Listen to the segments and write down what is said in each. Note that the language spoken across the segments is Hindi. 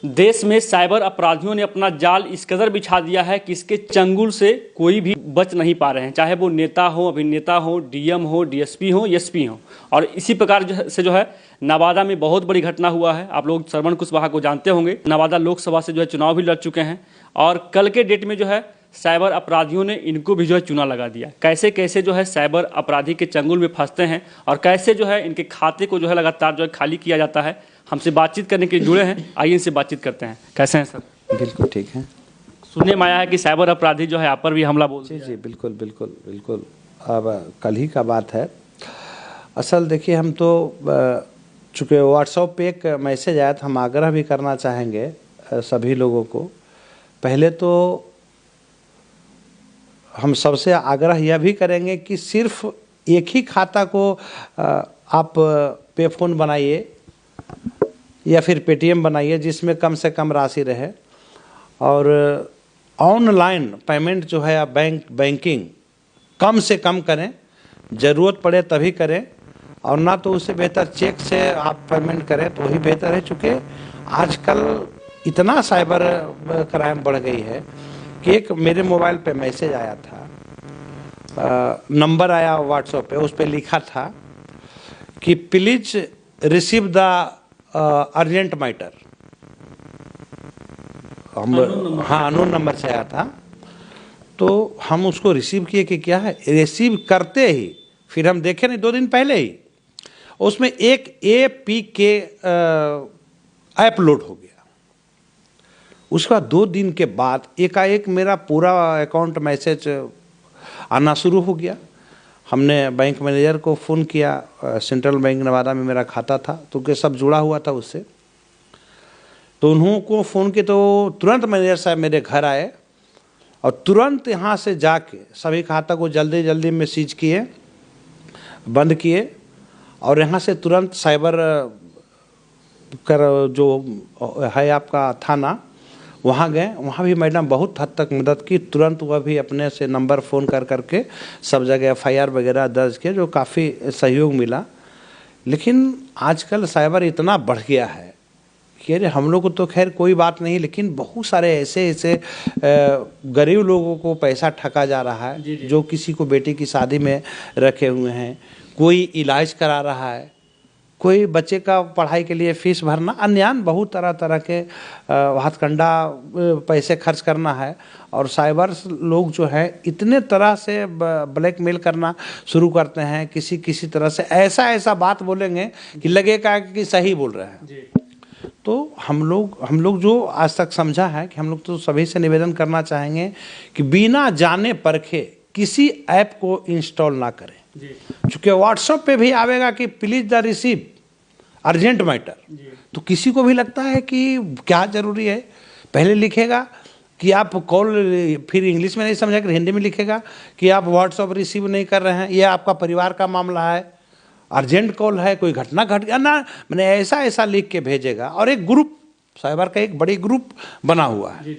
देश में साइबर अपराधियों ने अपना जाल इस कदर बिछा दिया है कि इसके चंगुल से कोई भी बच नहीं पा रहे हैं, चाहे वो नेता हो, अभिनेता हो, डीएम हो, डीएसपी हो, एसपी हो। और इसी प्रकार से जो है नवादा में बहुत बड़ी घटना हुआ है। आप लोग श्रवण कुशवाहा को जानते होंगे, नवादा लोकसभा से जो है चुनाव भी लड़ चुके हैं और कल के डेट में जो है साइबर अपराधियों ने इनको भी जो है चूना लगा दिया। कैसे कैसे जो है साइबर अपराधी के चंगुल में फंसते हैं और कैसे जो है इनके खाते को जो है लगातार जो है खाली किया जाता है। हमसे बातचीत करने के लिए जुड़े हैं, आइए इनसे बातचीत करते हैं। कैसे हैं सर? बिल्कुल ठीक है। सुनने में आया है कि साइबर अपराधी जो है आप पर भी हमला बोल जी जी बिल्कुल बिल्कुल बिल्कुल। अब कल ही का बात है। असल देखिए, हम तो चूँकि व्हाट्सएप पे एक मैसेज आया था, हम आग्रह भी करना चाहेंगे सभी लोगों को। पहले तो हम सबसे आग्रह यह भी करेंगे कि सिर्फ एक ही खाता को आप पे फ़ोन बनाइए या फिर पेटीएम बनाइए जिसमें कम से कम राशि रहे, और ऑनलाइन पेमेंट जो है आप बैंकिंग कम से कम करें, ज़रूरत पड़े तभी करें, और ना तो उससे बेहतर चेक से आप पेमेंट करें तो वही बेहतर है। चूँकि आजकल इतना साइबर क्राइम बढ़ गई है कि एक मेरे मोबाइल पे मैसेज आया था, नंबर आया व्हाट्सएप पे, उस पर लिखा था कि please receive the urgent matter. हम अननोन नंबर से आया था, तो हम उसको रिसीव किए कि क्या है। रिसीव करते ही फिर हम देखे नहीं, 2 दिन पहले ही उसमें एक APK ऐप लोड हो गया। उसके बाद 2 दिन के बाद एकाएक मेरा पूरा अकाउंट मैसेज आना शुरू हो गया। हमने बैंक मैनेजर को फ़ोन किया, सेंट्रल बैंक नवादा में मेरा खाता था तो के सब जुड़ा हुआ था उससे, तो उन्हों को फ़ोन किया तो तुरंत मैनेजर साहब मेरे घर आए और तुरंत यहाँ से जाके सभी खाता को जल्दी जल्दी में सीज किए, बंद किए, और यहाँ से तुरंत साइबर कर जो है आपका थाना, वहाँ गए। वहाँ भी मैडम बहुत हद तक मदद की, तुरंत वह भी अपने से नंबर फ़ोन कर करके सब जगह FIR वगैरह दर्ज किए, जो काफ़ी सहयोग मिला। लेकिन आजकल साइबर इतना बढ़ गया है कि अरे हम लोग को तो खैर कोई बात नहीं, लेकिन बहुत सारे ऐसे गरीब लोगों को पैसा ठगा जा रहा है। जो किसी को बेटी की शादी में रखे हुए हैं, कोई इलाज करा रहा है, कोई बच्चे का पढ़ाई के लिए फीस भरना, अन्यान बहुत तरह तरह के हथकंडा पैसे खर्च करना है। और साइबर लोग जो है इतने तरह से ब्लैकमेल करना शुरू करते हैं, किसी तरह से ऐसा बात बोलेंगे कि लगेगा कि सही बोल रहे हैं। तो हम लोग जो आज तक समझा है कि हम लोग तो सभी से निवेदन करना चाहेंगे कि बिना जाने परखे किसी ऐप को इंस्टॉल ना करें। चूँकि व्हाट्सएप पे भी आवेगा कि please the receive urgent matter, तो किसी को भी लगता है कि क्या ज़रूरी है, पहले लिखेगा कि आप कॉल, फिर इंग्लिश में नहीं समझेगा, हिंदी में लिखेगा कि आप व्हाट्सएप रिसीव नहीं कर रहे हैं, यह आपका परिवार का मामला है, अर्जेंट कॉल है, कोई घटना घट गया ना, मैंने ऐसा लिख के भेजेगा। और एक ग्रुप, साइबर का एक बड़ी ग्रुप बना हुआ है,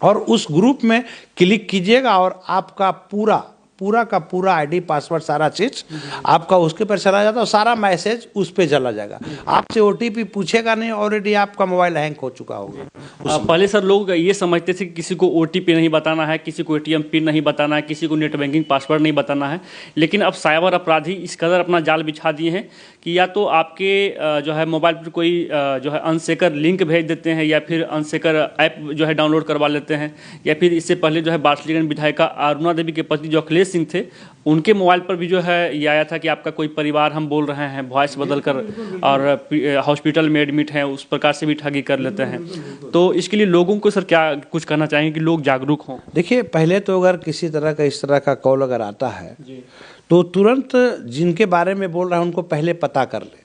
और उस ग्रुप में क्लिक कीजिएगा और आपका पूरा का पूरा ID पासवर्ड सारा चीज़ आपका उसके पर चला जाता है और सारा मैसेज उस पर चला जाएगा। आपसे OTP पूछेगा नहीं, ऑलरेडी आपका मोबाइल हैंग हो चुका होगा। पहले सर लोग ये समझते थे कि किसी को OTP नहीं बताना है, किसी को ATM पिन नहीं बताना है, किसी को नेट बैंकिंग पासवर्ड नहीं बताना है। लेकिन अब साइबर अपराधी इस कदर अपना जाल बिछा दिए हैं कि या तो आपके जो है मोबाइल पर कोई जो है अनसेकर लिंक भेज देते हैं, या फिर अनसेकर ऐप जो है डाउनलोड करवा लेते हैं, या फिर इससे पहले जो है बार्सिलीगंज विधायिका अरुणा देवी के पति जो अखिलेश सिंह थे, उनके मोबाइल पर भी जो है ये आया था कि आपका कोई परिवार हम बोल रहे हैं, वॉइस बदल कर, और हॉस्पिटल में एडमिट हैं, उस प्रकार से भी ठगी कर लेते हैं। तो इसके लिए लोगों को सर क्या कुछ कहना चाहेंगे कि लोग जागरूक हों? देखिए, पहले तो अगर किसी तरह का इस तरह का कॉल अगर आता है तो तुरंत जिनके बारे में बोल रहा है उनको पहले पता कर ले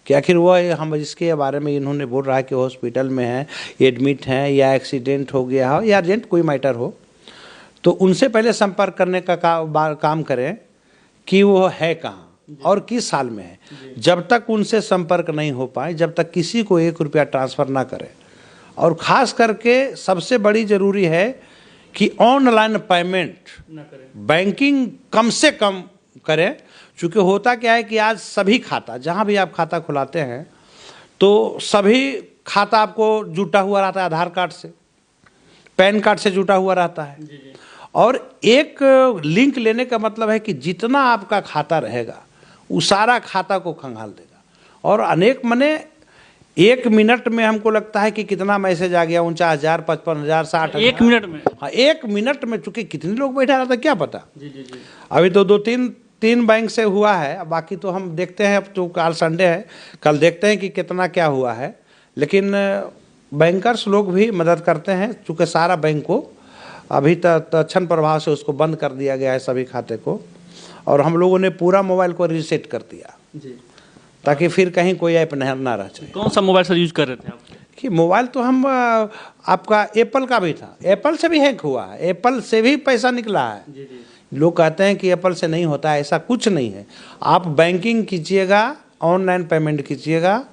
कि आखिर वह हम जिसके बारे में इन्होंने बोल रहा है कि हॉस्पिटल में है, एडमिट हैं, या एक्सीडेंट हो गया हो, या अर्जेंट कोई मैटर हो, तो उनसे पहले संपर्क करने का काम करें कि वो है कहाँ और किस साल में है। जब तक उनसे संपर्क नहीं हो पाए, जब तक किसी को 1 रुपया ट्रांसफ़र ना करें। और ख़ास करके सबसे बड़ी ज़रूरी है कि ऑनलाइन पेमेंट बैंकिंग कम से कम करें। चूँकि होता क्या है कि आज सभी खाता, जहाँ भी आप खाता खुलाते हैं तो सभी खाता आपको जुटा हुआ रहता है, आधार कार्ड से, पैन कार्ड से जुटा हुआ रहता है। और एक लिंक लेने का मतलब है कि जितना आपका खाता रहेगा वो सारा खाता को खंगाल देगा। और अनेक मने 1 मिनट में हमको लगता है कि कितना मैसेज आ गया, 49,000, 55,000, 60,000 1 मिनट में। हाँ, 1 मिनट में, चूंकि कितने लोग बैठा रहता है क्या पता। जी जी जी। अभी तो 2-3 बैंक से हुआ है, बाकी तो हम देखते हैं। अब तो कल संडे है, कल देखते हैं कि कितना क्या हुआ है। लेकिन बैंकर्स लोग भी मदद करते हैं, चूँकि सारा बैंक को अभी तक तत्क्षण प्रभाव से उसको बंद कर दिया गया है, सभी खाते को। और हम लोगों ने पूरा मोबाइल को रीसेट कर दिया जी, ताकि फिर कहीं कोई ऐप ना रह जाए। कौन सा मोबाइल सर यूज कर रहे थे आप? कि मोबाइल तो हम आपका एप्पल का भी था, एप्पल से भी हैक हुआ है, एप्पल से भी पैसा निकला है। जी जी। लोग कहते हैं कि एप्पल से नहीं होता है, ऐसा कुछ नहीं है। आप बैंकिंग कीजिएगा, ऑनलाइन पेमेंट कीजिएगा,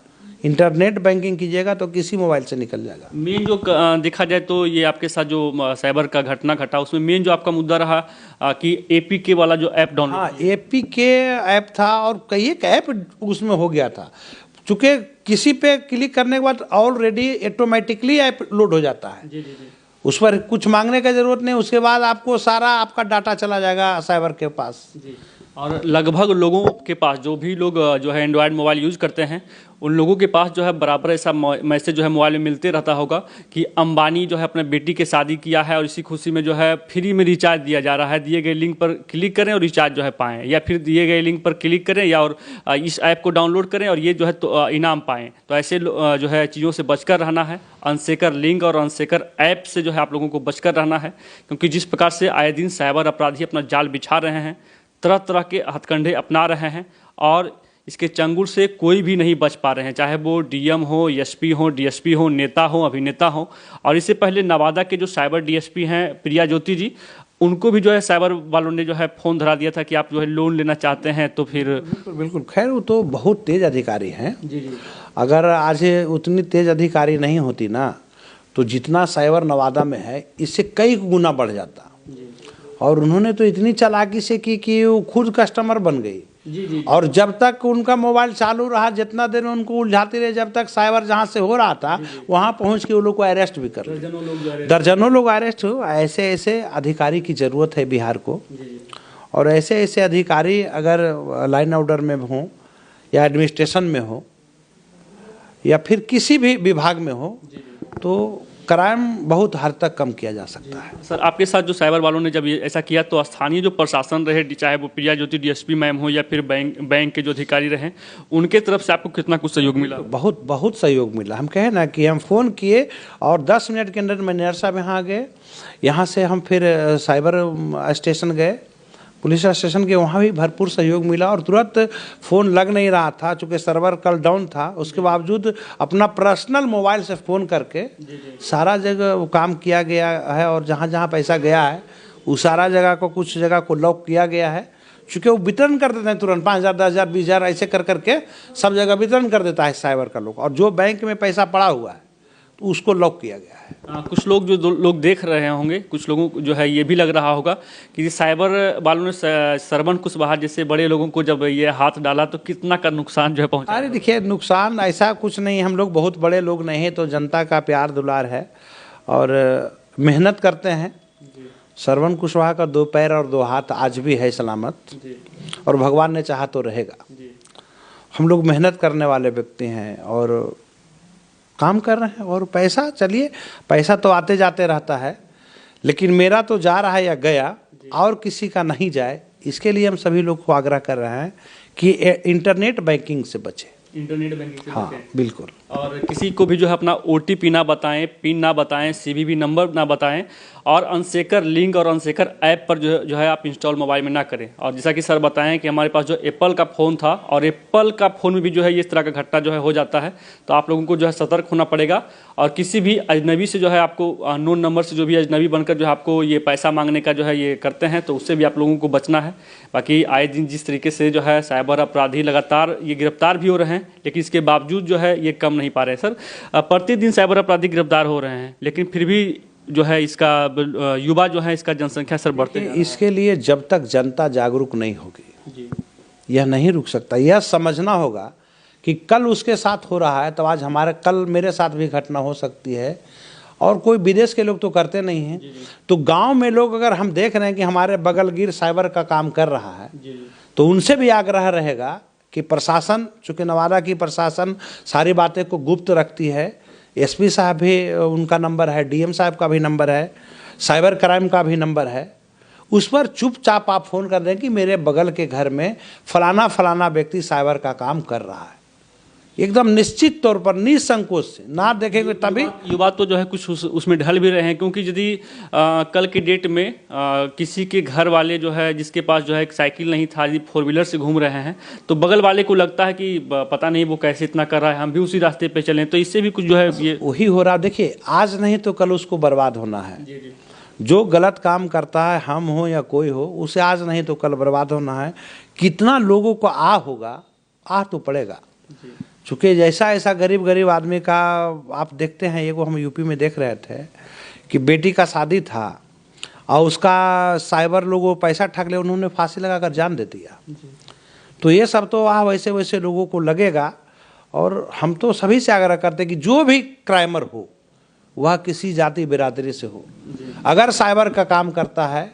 इंटरनेट बैंकिंग कीजिएगा तो किसी मोबाइल से निकल जाएगा। मेन जो देखा जाए तो ये आपके साथ जो साइबर का घटना घटा, उसमें मेन जो आपका मुद्दा रहा कि एपीके वाला जो ऐप डाउनलोड। हाँ, एपीके ऐप था और कई एक ऐप उसमें हो गया था। चूँकि किसी पे क्लिक करने के बाद ऑलरेडी ऑटोमेटिकली ऐप लोड हो जाता है। जी जी जी। उस पर कुछ मांगने का जरूरत नहीं, उसके बाद आपको सारा आपका डाटा चला जाएगा साइबर के पास। जी। और लगभग लोगों के पास, जो भी लोग जो है एंड्रॉयड मोबाइल यूज़ करते हैं, उन लोगों के पास जो है बराबर ऐसा मैसेज जो है मोबाइल में मिलते रहता होगा कि अंबानी जो है अपने बेटी की शादी किया है और इसी खुशी में जो है फ्री में रिचार्ज दिया जा रहा है, दिए गए लिंक पर क्लिक करें और रिचार्ज जो है पाएँ, या फिर दिए गए लिंक पर क्लिक करें या और इस ऐप को डाउनलोड करें और ये जो है तो इनाम पाएँ। तो ऐसे जो है चीज़ों से बचकर रहना है, अनसेकर लिंक और अनसेकर ऐप से जो है आप लोगों को बचकर रहना है, क्योंकि जिस प्रकार से आए दिन साइबर अपराधी अपना जाल बिछा रहे हैं, तरह तरह के हथकंडे अपना रहे हैं और इसके चंगुल से कोई भी नहीं बच पा रहे हैं, चाहे वो डीएम हो, एसपी हो, डीएसपी हो, नेता हो, अभिनेता हो। और इससे पहले नवादा के जो साइबर डीएसपी हैं प्रिया ज्योति जी, उनको भी जो है साइबर वालों ने जो है फ़ोन धरा दिया था कि आप जो है लोन लेना चाहते हैं तो फिर। बिल्कुल बिल्कुल। खैर वो तो बहुत तेज अधिकारी हैं। जी जी। अगर आज उतनी तेज अधिकारी नहीं होती ना, तो जितना साइबर नवादा में है इससे कई गुना बढ़ जाता। और उन्होंने तो इतनी चालाकी से की कि वो खुद कस्टमर बन गई। जी जी। और जब तक उनका मोबाइल चालू रहा, जितना देर उनको उलझाते रहे, जब तक साइबर जहाँ से हो रहा था वहाँ पहुँच के वो लोग को अरेस्ट भी कर लिया। दर्जनों लोग अरेस्ट हो। ऐसे ऐसे अधिकारी की ज़रूरत है बिहार को। और ऐसे ऐसे अधिकारी अगर लाइन ऑर्डर में हों या एडमिनिस्ट्रेशन में हो या फिर किसी भी विभाग में हो, तो क्राइम बहुत हद तक कम किया जा सकता है। सर, आपके साथ जो साइबर वालों ने जब ये ऐसा किया तो स्थानीय जो प्रशासन रहे, चाहे वो प्रिया ज्योति डीएसपी मैम हो या फिर बैंक के जो अधिकारी रहे, उनके तरफ से आपको कितना कुछ सहयोग मिला? बहुत बहुत सहयोग मिला। हम कहे ना कि हम फ़ोन किए और 10 मिनट के अंदर मैनेजर साहब यहाँ गए। यहाँ से हम फिर साइबर स्टेशन गए, पुलिस स्टेशन के, वहाँ भी भरपूर सहयोग मिला और तुरंत फ़ोन लग नहीं रहा था चूँकि सर्वर कल डाउन था। उसके बावजूद अपना पर्सनल मोबाइल से फ़ोन करके सारा जगह वो काम किया गया है। और जहाँ जहाँ पैसा गया है वो सारा जगह को, कुछ जगह को लॉक किया गया है, चूँकि वो वितरण कर देते हैं तुरंत 5,000, 10,000, 20,000 ऐसे कर करके सब जगह वितरण कर देता है साइबर का लोग। और जो बैंक में पैसा पड़ा हुआ है तो उसको लॉक किया गया है। कुछ लोग जो लोग देख रहे होंगे, कुछ लोगों को जो है ये भी लग रहा होगा कि साइबर वालों ने श्रवण कुशवाहा जैसे बड़े लोगों को जब ये हाथ डाला तो कितना का नुकसान जो है पहुंचा। अरे देखिए, नुकसान ऐसा कुछ नहीं, हम लोग बहुत बड़े लोग नहीं हैं, तो जनता का प्यार दुलार है और मेहनत करते हैं। श्रवण कुशवाहा का 2 पैर और 2 हाथ आज भी है सलामत और भगवान ने चाहा तो रहेगा। हम लोग मेहनत करने वाले व्यक्ति हैं और काम कर रहे हैं। और पैसा, चलिए पैसा तो आते जाते रहता है, लेकिन मेरा तो जा रहा है या गया और किसी का नहीं जाए, इसके लिए हम सभी लोग को आग्रह कर रहे हैं कि इंटरनेट बैंकिंग से बचें। इंटरनेट बैंकिंग से हाँ बचें। बिल्कुल। और किसी को भी जो है अपना OTP ना बताएं, पिन ना बताएं, CVV नंबर ना बताएं और अनसेकर लिंक और अनसेकर ऐप पर जो है आप इंस्टॉल मोबाइल में ना करें। और जैसा कि सर बताएं कि हमारे पास जो एप्पल का फ़ोन था और एप्पल का फ़ोन में भी जो है इस तरह का घटना जो है हो जाता है, तो आप लोगों को जो है सतर्क होना पड़ेगा। और किसी भी अजनबी से जो है आपको अननोन नंबर से जो भी अजनबी बनकर जो है आपको ये पैसा मांगने का जो है ये करते हैं, तो उससे भी आप लोगों को बचना है। बाकी आए दिन जिस तरीके से जो है साइबर अपराधी लगातार ये गिरफ्तार भी हो रहे हैं, लेकिन इसके बावजूद जो है ये कम नहीं पा रहे हैं। सर, प्रतिदिन साइबर अपराधी गिरफ्तार हो रहे हैं, लेकिन फिर भी जो है इसका युवा जो है इसका जनसंख्या सर बढ़ते हैं। इसके लिए जब तक जनता जागरूक नहीं होगी, यह नहीं रुक सकता। यह समझना होगा कि कल उसके साथ हो रहा है तो आज हमारे कल मेरे साथ भी घटना हो सकती है। और कोई विदेश के लोग तो करते नहीं हैं, तो गांव में लोग अगर हम देख रहे हैं कि हमारे बगलगिर साइबर का काम कर रहा है, तो उनसे भी आग्रह रहेगा कि प्रशासन, चूँकि नवादा की प्रशासन सारी बातें को गुप्त रखती है, एसपी साहब भी उनका नंबर है, डीएम साहब का भी नंबर है, साइबर क्राइम का भी नंबर है, उस पर चुपचाप आप फ़ोन कर दें कि मेरे बगल के घर में फलाना फलाना व्यक्ति साइबर का काम कर रहा है। एकदम निश्चित तौर पर निसंकोच से ना देखेंगे तभी युवा तो जो है कुछ उसमें ढल भी रहे हैं, क्योंकि यदि कल के डेट में किसी के घर वाले जो है जिसके पास जो है एक साइकिल नहीं था, यदि 4 व्हीलर से घूम रहे हैं, तो बगल वाले को लगता है कि पता नहीं वो कैसे इतना कर रहा है, हम भी उसी रास्ते पे चलें, तो इससे भी कुछ जो है ये वही हो रहा। देखिए आज नहीं तो कल उसको बर्बाद होना है। जो गलत काम करता है, हम हो या कोई हो, उसे आज नहीं तो कल बर्बाद होना है। कितना लोगों को होगा, तो पड़ेगा। चूँकि जैसा ऐसा गरीब गरीब आदमी का आप देखते हैं, एगो हम यूपी में देख रहे थे कि बेटी का शादी था और उसका साइबर लोगों पैसा ठग ले, उन्होंने फांसी लगाकर जान दे दिया। तो ये सब तो वैसे वैसे लोगों को लगेगा। और हम तो सभी से आग्रह करते हैं कि जो भी क्राइमर हो वह किसी जाति बिरादरी से हो, अगर साइबर का काम करता है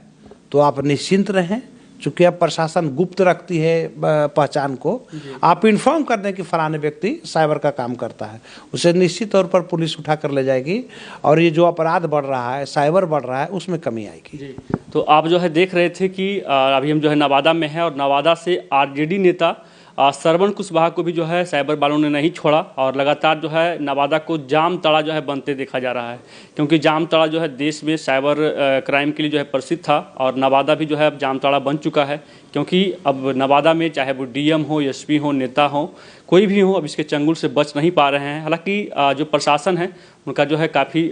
तो आप निश्चिंत रहें। चूँकि अब प्रशासन गुप्त रखती है पहचान को, आप इन्फॉर्म कर दें कि फलाने व्यक्ति साइबर का काम करता है, उसे निश्चित तौर पर पुलिस उठा कर ले जाएगी और ये जो अपराध बढ़ रहा है, साइबर बढ़ रहा है, उसमें कमी आएगी। जी। तो आप जो है देख रहे थे कि अभी हम जो है नवादा में हैं और नवादा से आरजेडी नेता श्रवण कुशवाहा को भी जो है साइबर वालों ने नहीं छोड़ा और लगातार जो है नवादा को जाम तड़ा जो है बनते देखा जा रहा है, क्योंकि जाम तड़ा जो है देश में साइबर क्राइम के लिए जो है प्रसिद्ध था और नवादा भी जो है अब जाम तड़ा बन चुका है, क्योंकि अब नवादा में चाहे वो डीएम हो, एसपी हो, नेता हो, कोई भी हो, अब इसके चंगुल से बच नहीं पा रहे हैं। हालांकि जो प्रशासन है उनका जो है काफ़ी